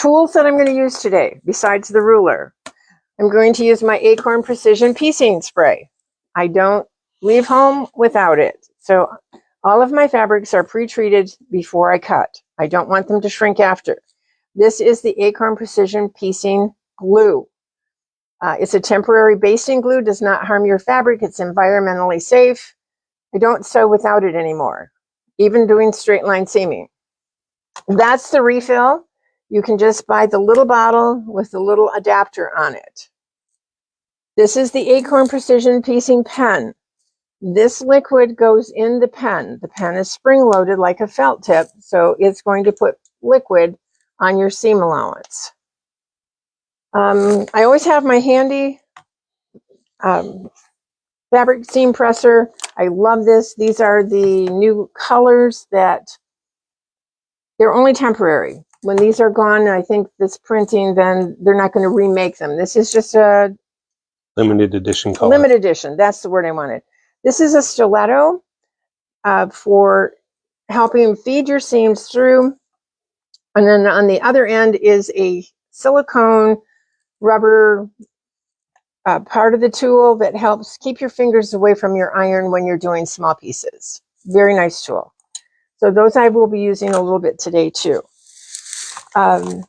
tools that I'm going to use today, besides the ruler, I'm going to use my Acorn Precision Piecing Spray. I don't leave home without it. So all of my fabrics are pre-treated before I cut. I don't want them to shrink after. This is the Acorn Precision Piecing Glue. It's a temporary basting glue, does not harm your fabric. It's environmentally safe. I don't sew without it anymore, even doing straight line seaming. That's the refill. You can just buy the little bottle with the little adapter on it. This is the Acorn Precision Piecing Pen. This liquid goes in the pen. The pen is spring-loaded like a felt tip, so it's going to put liquid on your seam allowance. I always have my handy fabric seam presser. I love this. These are the new colors that they're only temporary. When these are gone, I think this printing, then they're not going to remake them. This is just a limited edition color. Limited edition. That's the word I wanted. This is a stiletto for helping feed your seams through. And then on the other end is a silicone rubber part of the tool that helps keep your fingers away from your iron when you're doing small pieces. Very nice tool. So those I will be using a little bit today too. I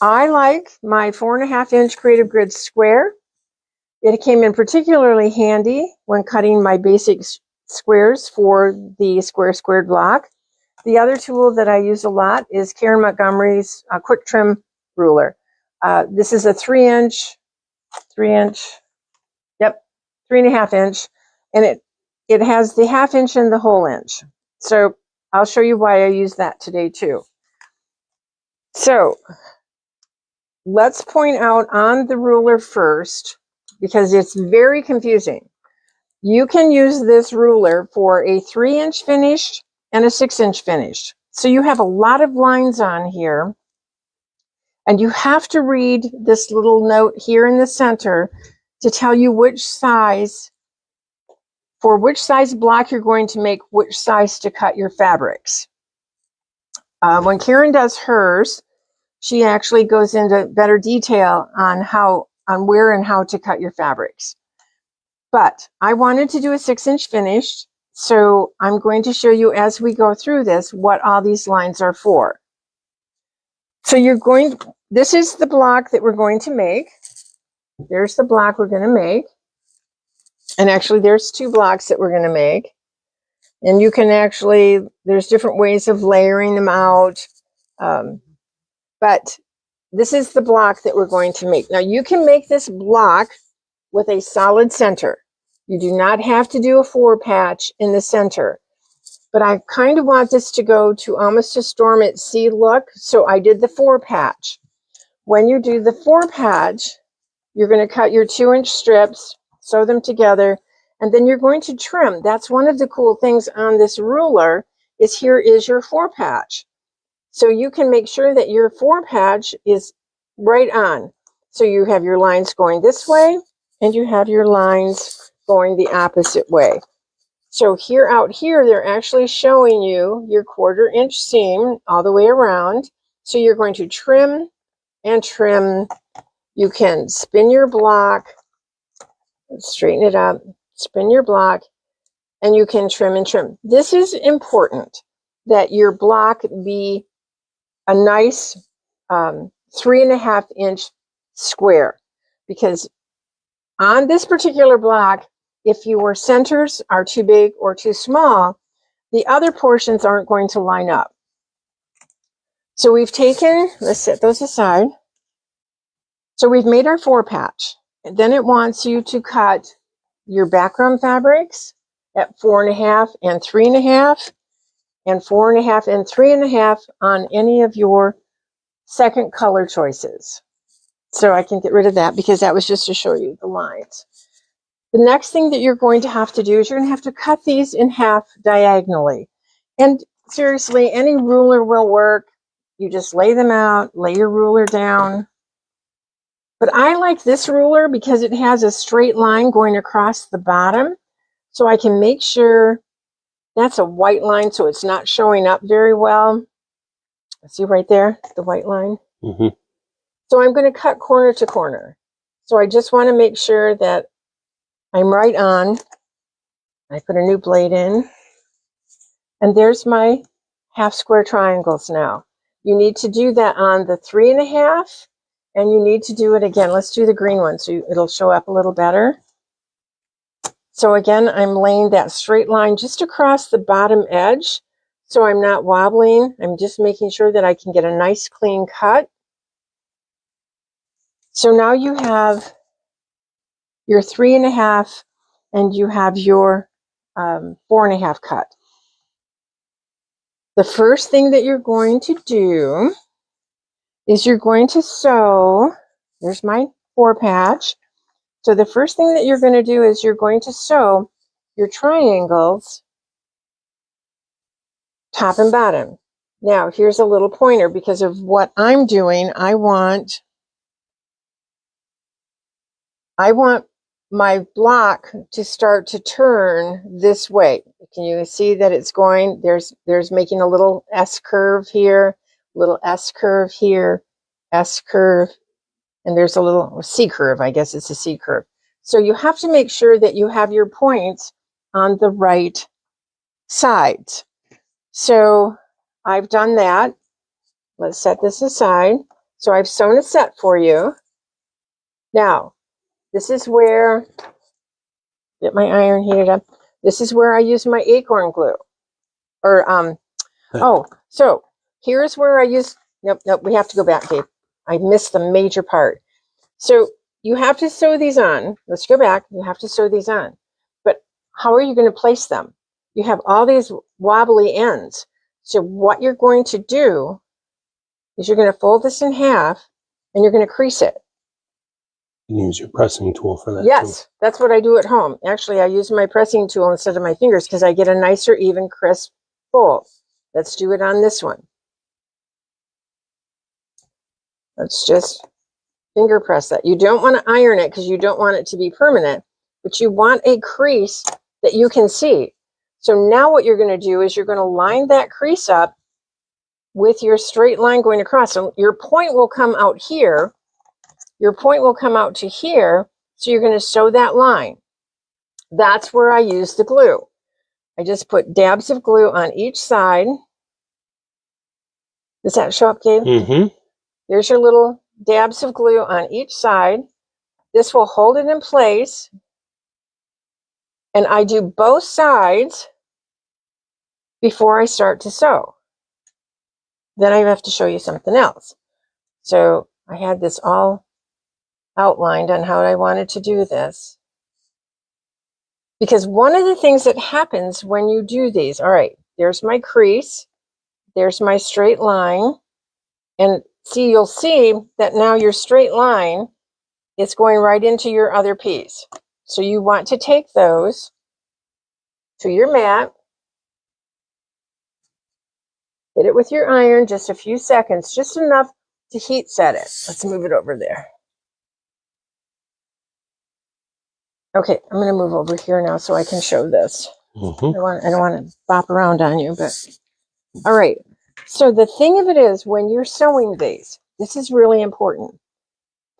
like my 4.5-inch Creative Grid square. It came in particularly handy when cutting my basic squares for the squared block. The other tool that I use a lot is Karen Montgomery's quick trim ruler. This is a 3-inch, yep, 3.5-inch, and it has the 1/2 inch and the whole inch. So I'll show you why I use that today too. So let's point out on the ruler first, because it's very confusing. You can use this ruler for a 3-inch finished and a 6-inch finished. So you have a lot of lines on here, and you have to read this little note here in the center to tell you which size, for which size block you're going to make, which size to cut your fabrics. When Karen does hers, she actually goes into better detail on where and how to cut your fabrics. But I wanted to do a 6-inch finished, so I'm going to show you as we go through this what all these lines are for. So this is the block that we're going to make. There's the block we're going to make. And actually there's 2 blocks that we're going to make. And you can actually, there's different ways of layering them out. But this is the block that we're going to make. Now you can make this block with a solid center. You do not have to do a 4 patch in the center. But I kind of want this to go to almost a Storm at Sea look, so I did the 4 patch. When you do the 4 patch, you're going to cut your 2-inch strips, sew them together, and then you're going to trim. That's one of the cool things on this ruler, is here is your 4 patch. So you can make sure that your 4 patch is right on. So you have your lines going this way, and you have your lines going the opposite way. So here out here, they're actually showing you your 1/4 inch seam all the way around. So you're going to trim and trim. You can spin your block, straighten it up, spin your block, and you can trim and trim. This is important, that your block be a nice 3.5-inch square, because on this particular block, if your centers are too big or too small, the other portions aren't going to line up. So we've taken, let's set those aside. So we've made our 4 patch. And then it wants you to cut your background fabrics at 4.5 and 3.5, and 4.5 and 3.5 on any of your second color choices. So I can get rid of that because that was just to show you the lines. The next thing that you're going to have to do is you're going to have to cut these in half diagonally. And seriously, any ruler will work. You just lay them out, lay your ruler down. But I like this ruler because it has a straight line going across the bottom. So I can make sure that's a white line so it's not showing up very well. See right there, the white line? Mm-hmm. So I'm going to cut corner to corner. So I just want to make sure that I'm right on. I put a new blade in. And there's my half square triangles now. You need to do that on the 3.5, and you need to do it again. Let's do the green one so it'll show up a little better. So again, I'm laying that straight line just across the bottom edge, so I'm not wobbling. I'm just making sure that I can get a nice clean cut. So now you have your 3.5 and you have your 4.5 cut. The first thing that you're going to do is you're going to sew. There's my 4 patch. So the first thing that you're going to do is you're going to sew your triangles top and bottom. Now here's a little pointer because of what I'm doing. I want my block to start to turn this way. Can you see that it's going? There's making a little S curve here, little S curve here, S curve, and there's a little C curve. I guess it's a C curve. So you have to make sure that you have your points on the right sides. So I've done that. Let's set this aside. So I've sewn a set for you. Now, this is where, get my iron heated up. This is where I use my acorn glue. So here's where I use, nope, we have to go back, Dave. I missed the major part. So you have to sew these on. Let's go back. You have to sew these on. But how are you going to place them? You have all these wobbly ends. So what you're going to do is you're going to fold this in half and you're going to crease it. You can use your pressing tool for that. Yes, too. that's what I do at home. Actually, I use my pressing tool instead of my fingers because I get a nicer, even, crisp fold. Let's do it on this one. Let's just finger press that. You don't want to iron it because you don't want it to be permanent, but you want a crease that you can see. So now what you're going to do is you're going to line that crease up with your straight line going across. So your point will come out here. Your point will come out to here. So you're going to sew that line. That's where I use the glue. I just put dabs of glue on each side. Does that show up, Gabe? Mm-hmm. There's your little dabs of glue on each side. This will hold it in place. And I do both sides before I start to sew. Then I have to show you something else. So I had this all outlined on how I wanted to do this. Because one of the things that happens when you do these, all right, there's my crease, there's my straight line, and see, you'll see that now your straight line is going right into your other piece. So you want to take those to your mat, hit it with your iron, just a few seconds, just enough to heat set it. Let's move it over there. Okay, I'm going to move over here now so I can show this. Mm-hmm. I don't want to bop around on you, but all right. So the thing of it is, when you're sewing these, this is really important.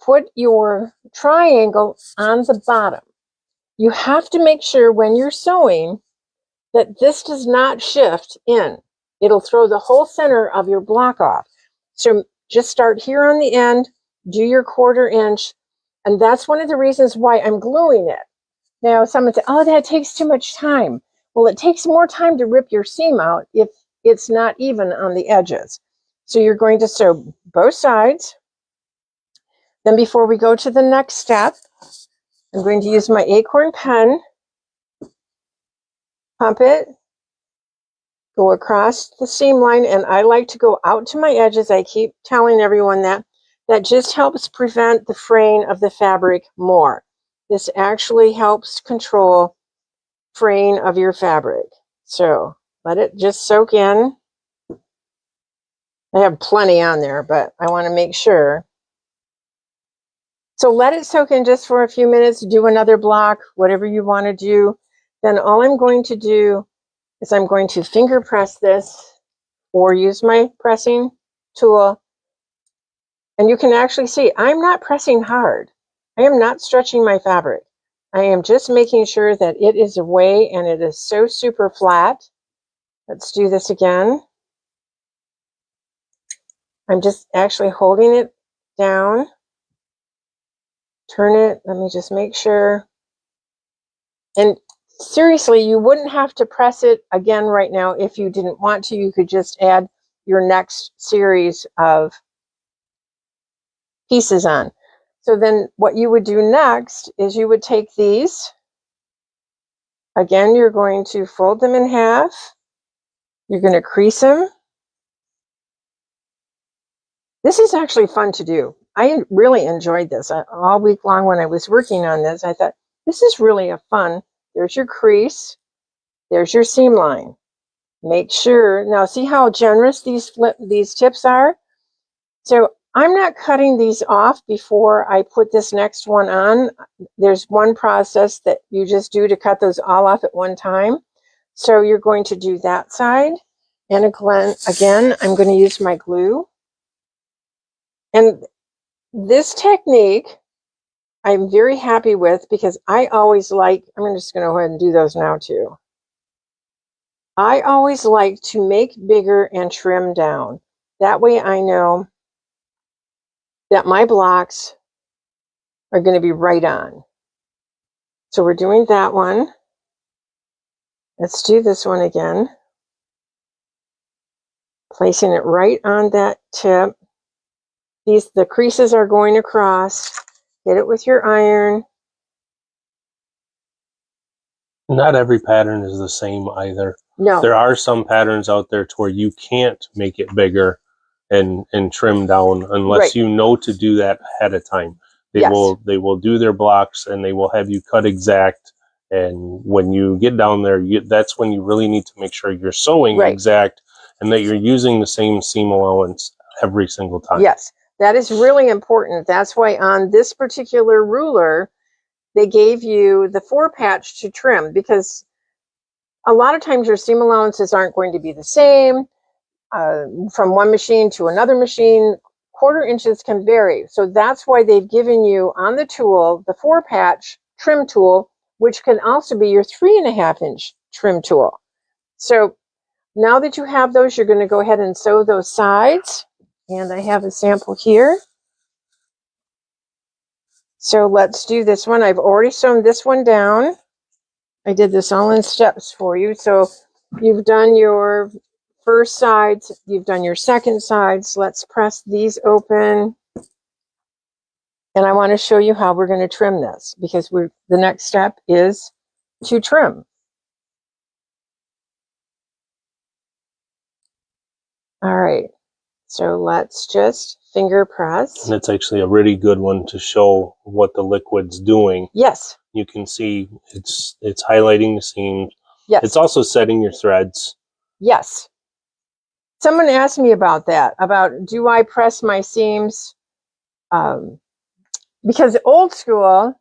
Put your triangle on the bottom. You have to make sure when you're sewing that this does not shift in. It'll throw the whole center of your block off. So just start here on the end, do your 1/4 inch, and that's one of the reasons why I'm gluing it. Now, someone said, oh, that takes too much time. Well, it takes more time to rip your seam out if it's not even on the edges. So you're going to sew both sides. Then before we go to the next step, I'm going to use my acorn pen, pump it, go across the seam line, and I like to go out to my edges. I keep telling everyone that. That just helps prevent the fraying of the fabric more. This actually helps control fraying of your fabric. So let it just soak in. I have plenty on there, but I want to make sure. So let it soak in just for a few minutes. Do another block, whatever you want to do. Then all I'm going to do is I'm going to finger press this or use my pressing tool. And you can actually see I'm not pressing hard. I am not stretching my fabric. I am just making sure that it is away and it is so super flat. Let's do this again. I'm just actually holding it down. Turn it. Let me just make sure. And seriously, you wouldn't have to press it again right now if you didn't want to. You could just add your next series of pieces on. So then what you would do next is you would take these. Again, you're going to fold them in half. You're going to crease them. This is actually fun to do. I really enjoyed this. All week long when I was working on this, I thought, this is really a fun. There's your crease. There's your seam line. Make sure, now see how generous these tips are? So I'm not cutting these off before I put this next one on. There's one process that you just do to cut those all off at one time. So you're going to do that side. And again, I'm going to use my glue. And this technique, I'm very happy with because I always like, I'm just going to go ahead and do those now too. I always like to make bigger and trim down. That way I know that my blocks are going to be right on. So we're doing that one. Let's do this one again. Placing it right on that tip. The creases are going across. Hit it with your iron. Not every pattern is the same either. No. There are some patterns out there to where you can't make it bigger and trim down unless Right. you know to do that ahead of time. They will do their blocks and they will have you cut exact. And when you get down there, that's when you really need to make sure you're sewing exact and that you're using the same seam allowance every single time. Yes, that is really important. That's why on this particular ruler, they gave you the 4-patch to trim because a lot of times your seam allowances aren't going to be the same from one machine to another machine. 1/4 inches can vary. So that's why they've given you on the tool, the 4-patch trim tool, which can also be your 3.5 inch trim tool. So now that you have those, you're going to go ahead and sew those sides. And I have a sample here. So let's do this one. I've already sewn this one down. I did this all in steps for you. So you've done your first sides, you've done your second sides. Let's press these open. And I want to show you how we're going to trim this because the next step is to trim. All right. So let's just finger press. And it's actually a really good one to show what the liquid's doing. Yes. You can see it's highlighting the seams. Yes. It's also setting your threads. Yes. Someone asked me about that, about do I press my seams? Because old school,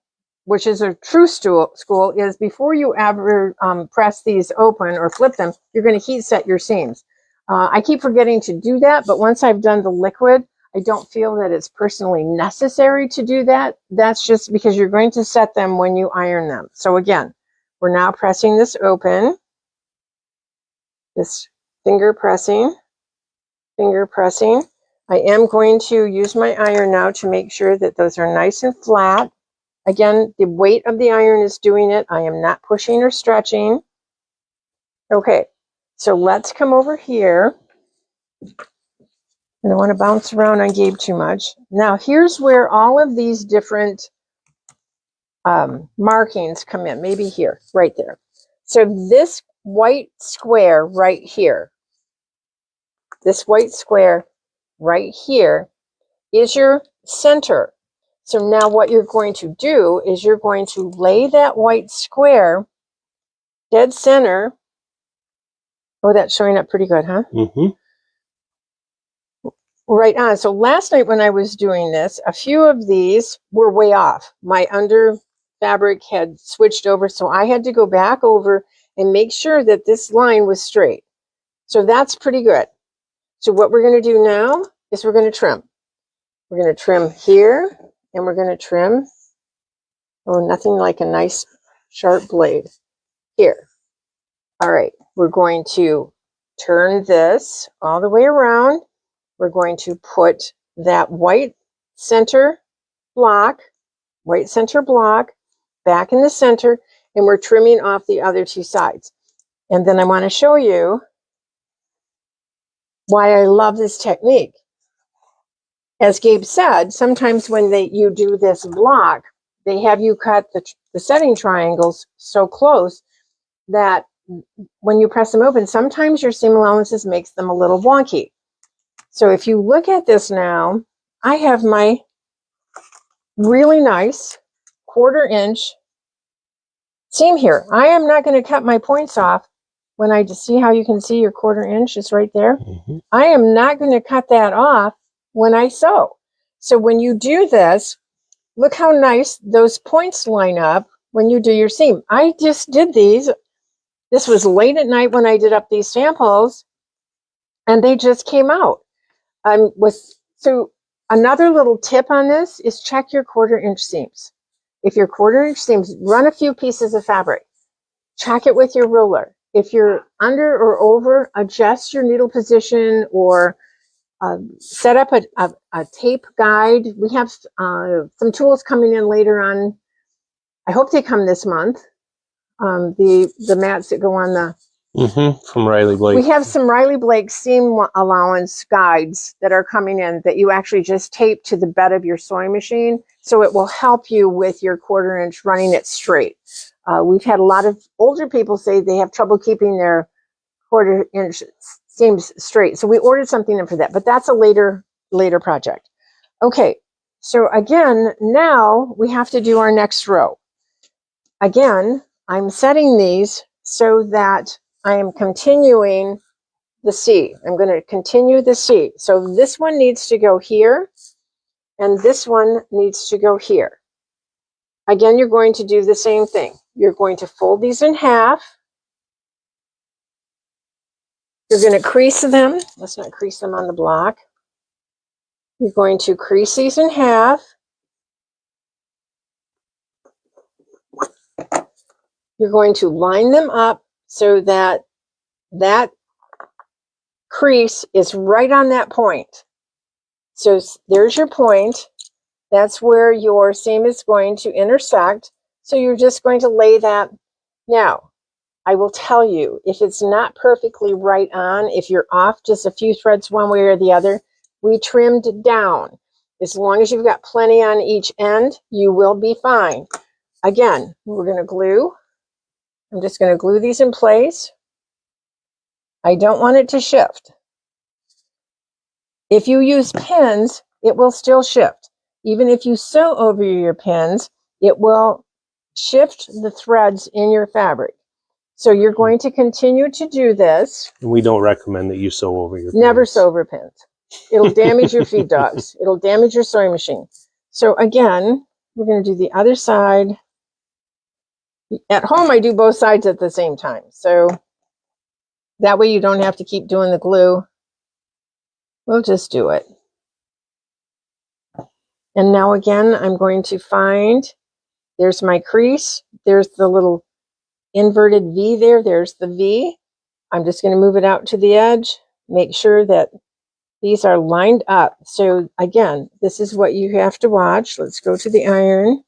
which is a true school, is before you ever press these open or flip them, you're going to heat set your seams. I keep forgetting to do that, but once I've done the liquid, I don't feel that it's personally necessary to do that. That's just because you're going to set them when you iron them. So again, we're now pressing this open. This finger pressing. I am going to use my iron now to make sure that those are nice and flat. Again, the weight of the iron is doing it. I am not pushing or stretching. Okay, so let's come over here. I don't want to bounce around on Gabe too much. Now, here's where all of these different markings come in. Maybe here, right there. So this white square right here, this white square right here is your center. So now what you're going to do is you're going to lay that white square dead center. Oh, that's showing up pretty good, huh? Mm-hmm. Right on. So last night when I was doing this, a few of these were way off. My under fabric had switched over, so I had to go back over and make sure that this line was straight. So that's pretty good. So what we're going to do now is we're going to trim. We're going to trim here, and we're going to trim, oh, nothing like a nice sharp blade here. All right, we're going to turn this all the way around. We're going to put that white center block back in the center, and we're trimming off the other two sides. And then I want to show you why I love this technique. As Gabe said, sometimes when you do this block, they have you cut the setting triangles so close that when you press them open, sometimes your seam allowances makes them a little wonky. So if you look at this now, I have my really nice 1/4 inch seam here. I am not going to cut my points off when I just see how you can see your 1/4 inch is right there. I am not going to cut that off when I sew. So when you do this, look how nice those points line up when you do your seam. I just did these. This was late at night when I did up these samples, and they just came out. So another little tip on this is check your 1/4 inch seams. If your 1/4 inch seams, run a few pieces of fabric. Check it with your ruler. If you're under or over, adjust your needle position or set up a tape guide. We have some tools coming in later on. I hope they come this month. The mats that go on the from Riley Blake. We have some Riley Blake seam allowance guides that are coming in that you actually just tape to the bed of your sewing machine, so it will help you with your 1/4 inch running it straight. We've had a lot of older people say they have trouble keeping their 1/4 inch seams straight, so we ordered something in for that, but that's a later project. Okay, so again, now we have to do our next row. Again, I'm setting these so that I am continuing the C. I'm going to continue the C. So this one needs to go here, and this one needs to go here. Again, you're going to do the same thing. You're going to fold these in half. You're going to crease them. Let's not crease them on the block. You're going to crease these in half. You're going to line them up so that that crease is right on that point. So there's your point. That's where your seam is going to intersect. So you're just going to lay that. Now, I will tell you, if it's not perfectly right on, if you're off just a few threads one way or the other, we trimmed down. As long as you've got plenty on each end, you will be fine. Again, we're going to glue. I'm just going to glue these in place. I don't want it to shift. If you use pins, it will still shift. Even if you sew over your pins, it will shift the threads in your fabric. So you're going to continue to do this. And we don't recommend that you sew over your pins. Never sew over pins. It'll damage your feed dogs. It'll damage your sewing machine. So again, we're going to do the other side. At home, I do both sides at the same time. So that way you don't have to keep doing the glue. We'll just do it. And now again, I'm going to find, there's my crease. There's the little inverted V there. There's the V. I'm just going to move it out to the edge. Make sure that these are lined up. So again, this is what you have to watch. Let's go to the iron.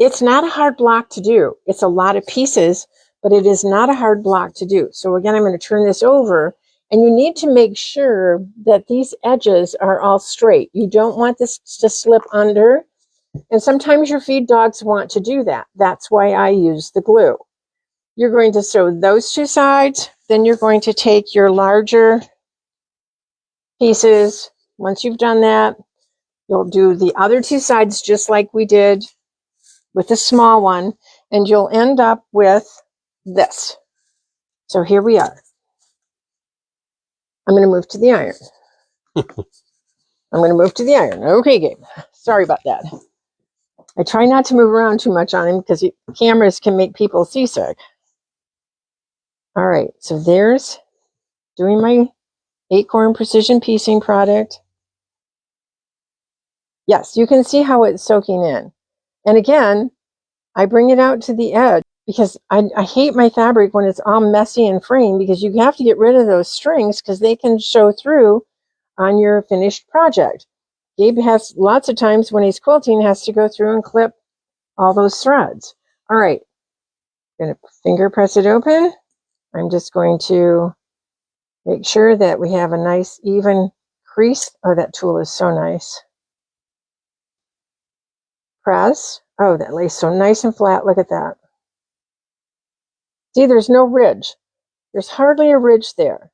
It's not a hard block to do. It's a lot of pieces, but it is not a hard block to do. So again, I'm going to turn this over, and you need to make sure that these edges are all straight. You don't want this to slip under, and sometimes your feed dogs want to do that. That's why I use the glue. You're going to sew those two sides, then you're going to take your larger pieces. Once you've done that, you'll do the other two sides just like we did with the small one, and you'll end up with this. So here we are. I'm going to move to the iron. I'm going to move to the iron. Okay, Gabe. Sorry about that. I try not to move around too much on him because cameras can make people seasick. All right, so there's doing my acorn precision piecing product. Yes, you can see how it's soaking in. And again, I bring it out to the edge because I hate my fabric when it's all messy and fraying, because you have to get rid of those strings because they can show through on your finished project. Gabe has lots of times when he's quilting, has to go through and clip all those threads. All right, I'm going to finger press it open. I'm just going to make sure that we have a nice even crease. Oh, that tool is so nice. Press. Oh, that lays so nice and flat. Look at that. See, there's no ridge. There's hardly a ridge there.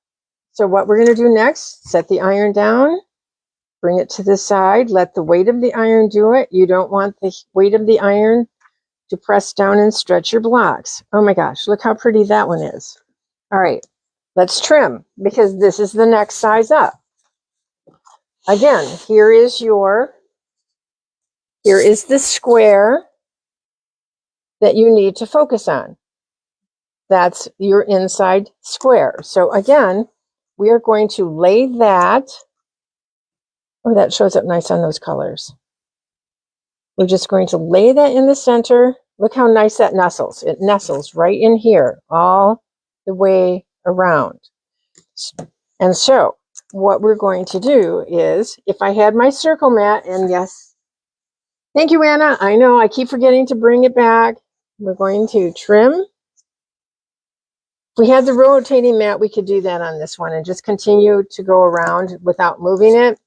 So what we're going to do next, set the iron down, bring it to the side, let the weight of the iron do it. You don't want the weight of the iron to press down and stretch your blocks. Oh my gosh, look how pretty that one is. All right, let's trim, because this is the next size up. Again, here is the square that you need to focus on. That's your inside square. So again, we are going to lay that. Oh, that shows up nice on those colors. We're just going to lay that in the center. Look how nice that nestles. It nestles right in here, all the way around. And so what we're going to do is, if I had my circle mat, and yes, thank you, Anna. I know I keep forgetting to bring it back. We're going to trim. If we had the rotating mat, we could do that on this one and just continue to go around without moving it.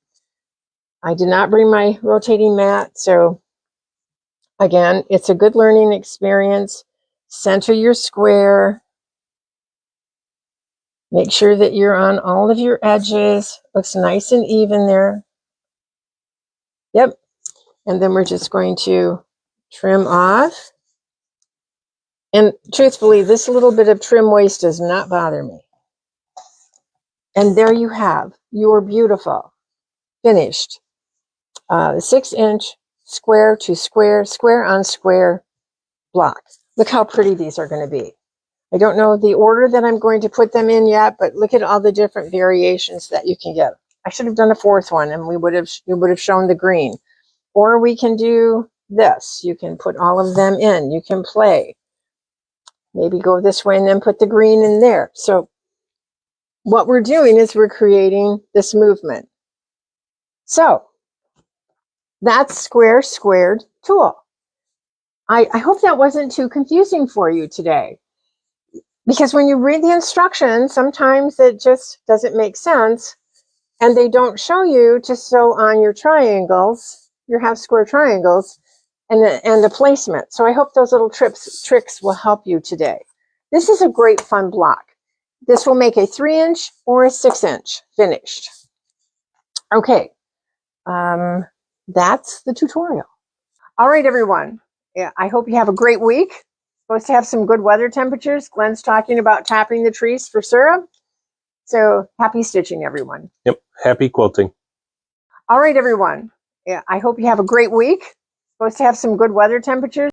I did not bring my rotating mat, so again, it's a good learning experience. Center your square. Make sure that you're on all of your edges. Looks nice and even there. Yep. And then we're just going to trim off. And truthfully, this little bit of trim waste does not bother me. And there you have your beautiful finished 6-inch square to square, square on square block. Look how pretty these are going to be. I don't know the order that I'm going to put them in yet, but look at all the different variations that you can get. I should have done a fourth one, and we would have shown the green. Or we can do this. You can put all of them in. You can play. Maybe go this way and then put the green in there. So what we're doing is we're creating this movement. So that's square squared tool. I hope that wasn't too confusing for you today. Because when you read the instructions, sometimes it just doesn't make sense, and they don't show you to sew on your triangles, your half square triangles, and the placement. So I hope those little tricks will help you today. This is a great fun block. This will make a 3-inch or a 6-inch finished. Okay, that's the tutorial. All right, everyone. Yeah, I hope you have a great week. Supposed to have some good weather temperatures. Glenn's talking about tapping the trees for syrup. So happy stitching, everyone. Yep, happy quilting. All right, everyone. Yeah, I hope you have a great week. Supposed to have some good weather temperatures.